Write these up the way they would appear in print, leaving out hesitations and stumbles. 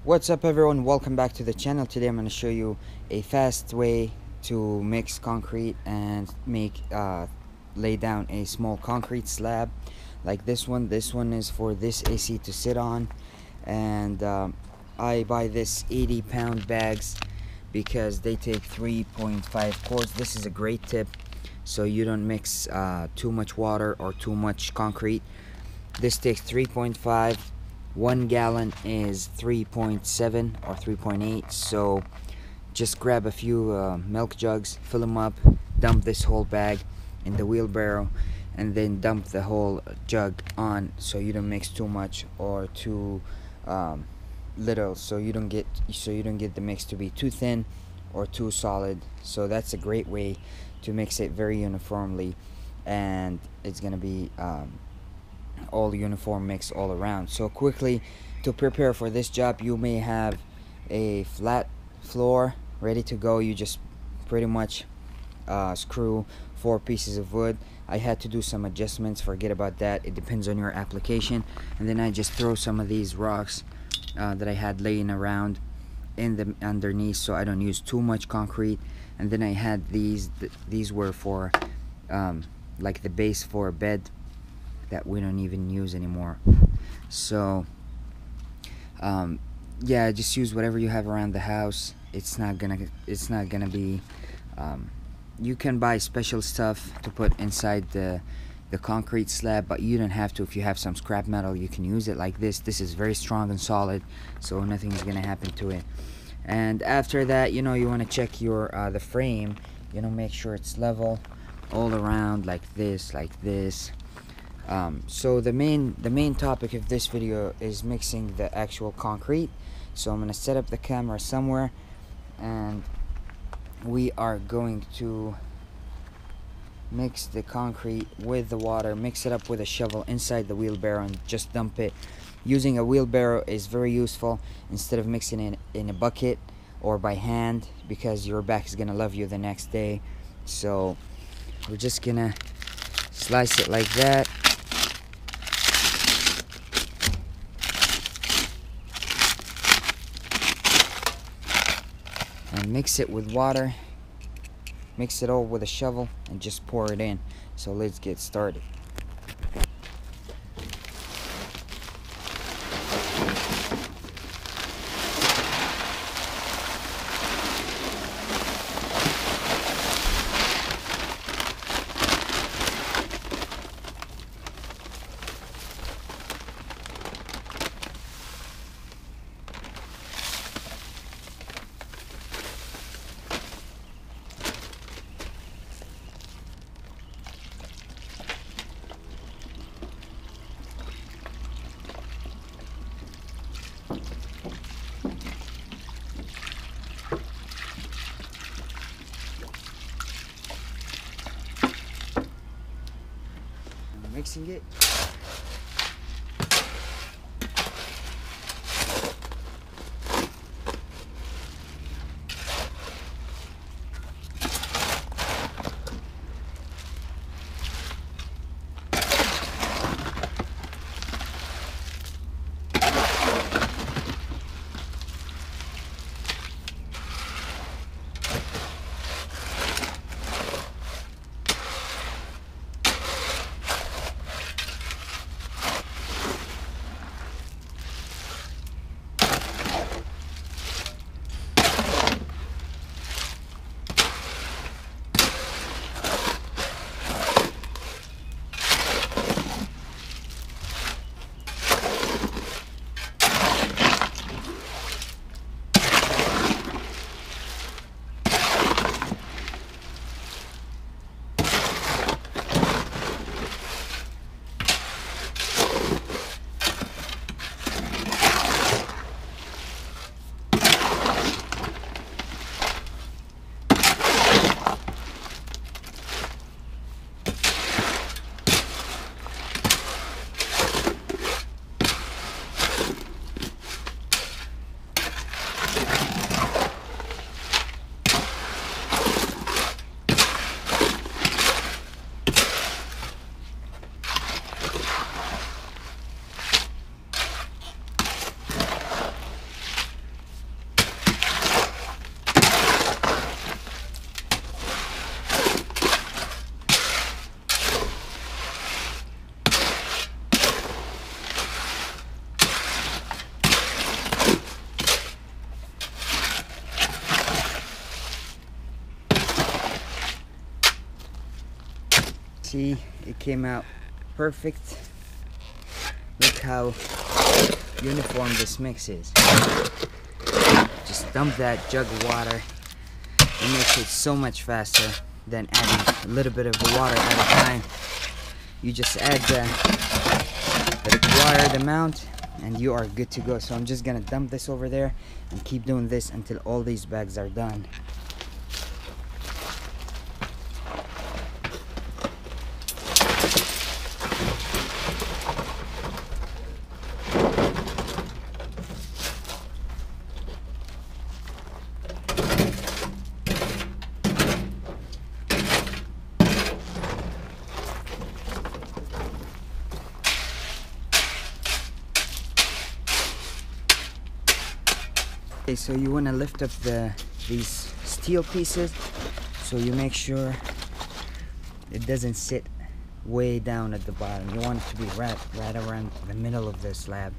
What's up everyone, welcome back to the channel. Today I'm going to show you a fast way to mix concrete and lay down a small concrete slab like this one. This one is for this AC to sit on, and I buy this 80-pound bags because they take 3.5 quarts. This is a great tip so you don't mix too much water or too much concrete. This takes 3.5. 1 gallon is 3.7 or 3.8, so just grab a few milk jugs, fill them up, dump this whole bag in the wheelbarrow, and then dump the whole jug on so you don't mix too much or too little, so you don't get the mix to be too thin or too solid. So that's a great way to mix it very uniformly, and it's gonna be all uniform mix all around. So quickly, to prepare for this job, you may have a flat floor ready to go. You just pretty much screw 4 pieces of wood. I had to do some adjustments, forget about that, it depends on your application. And then I just throw some of these rocks that I had laying around in the underneath so I don't use too much concrete. And then I had these were for like the base for a bed that we don't even use anymore. So yeah, just use whatever you have around the house. It's not gonna be you can buy special stuff to put inside the concrete slab, but you don't have to. If you have some scrap metal, you can use it like this. This is very strong and solid, so nothing's gonna happen to it. And after that, you want to check your the frame, make sure it's level all around like this. So the main topic of this video is mixing the actual concrete. So I'm going to set up the camera somewhere, and we are going to mix the concrete with the water, mix it up with a shovel inside the wheelbarrow, and just dump it. Using a wheelbarrow is very useful instead of mixing it in a bucket or by hand, because your back is going to love you the next day. So we're just going to slice it like that. And mix it with water, mix it all with a shovel, and just pour it in. So let's get started. Mixing it. See, it came out perfect. Look how uniform this mix is. Just dump that jug of water. It makes it so much faster than adding a little bit of water at a time. You just add the required amount and you are good to go. So I'm just gonna dump this over there and keep doing this until all these bags are done. Okay, so you want to lift up these steel pieces, so you make sure it doesn't sit way down at the bottom. You want it to be right around the middle of the slab.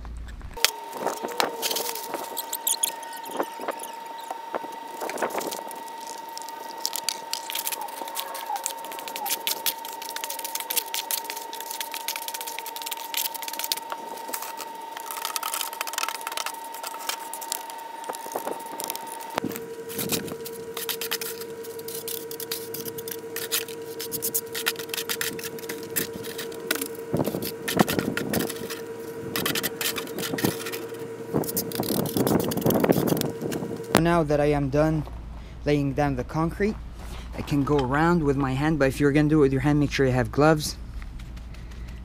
Now that I am done laying down the concrete, I can go around with my hand, but if you're gonna do it with your hand, make sure you have gloves,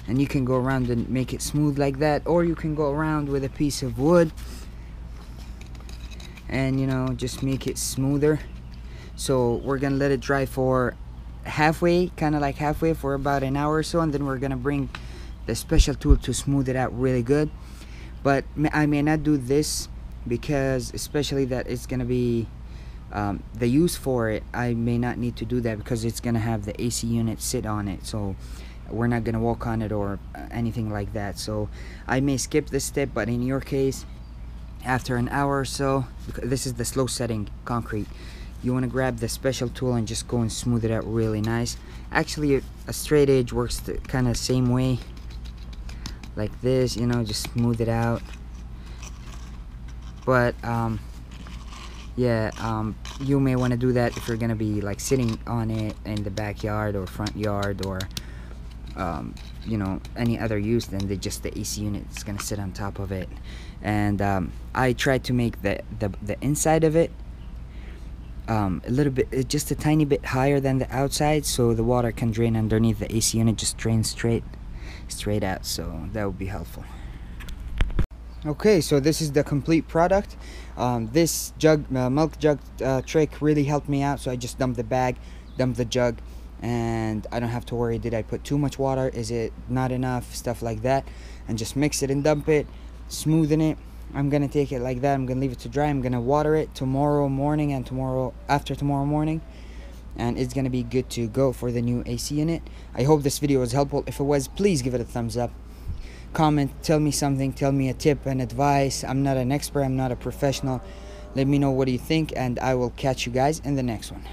and you can go around and make it smooth like that, or you can go around with a piece of wood and, you know, just make it smoother. So we're gonna let it dry for halfway, kind of like halfway, for about an hour or so, and then we're gonna bring the special tool to smooth it out really good. But I may not do this because, especially that it's gonna be the use for it, I may not need to do that because it's gonna have the AC unit sit on it, so we're not gonna walk on it or anything like that. So I may skip this step, but in your case, after an hour or so, because this is the slow setting concrete, you want to grab the special tool and just go and smooth it out really nice. Actually, a straight edge works the kind of same way, like this, you know, just smooth it out. But you may want to do that if you're gonna be like sitting on it in the backyard or front yard, or you know, any other use. Then just the AC unit is gonna sit on top of it. And I tried to make the inside of it a little bit, just a tiny bit higher than the outside, so the water can drain underneath the AC unit, just drain straight out. So that would be helpful. Okay, so this is the complete product. This milk jug trick really helped me out. So I just dumped the bag, dumped the jug, and I don't have to worry, did I put too much water, is it not enough, stuff like that. And just mix it and dump it, smoothen it. I'm gonna take it like that, I'm gonna leave it to dry. I'm gonna water it tomorrow morning and after tomorrow morning, and it's gonna be good to go for the new AC unit. I hope this video was helpful. If it was, please give it a thumbs up. Comment, tell me something, tell me a tip and advice. I'm not an expert, I'm not a professional. Let me know what you think, and I will catch you guys in the next one.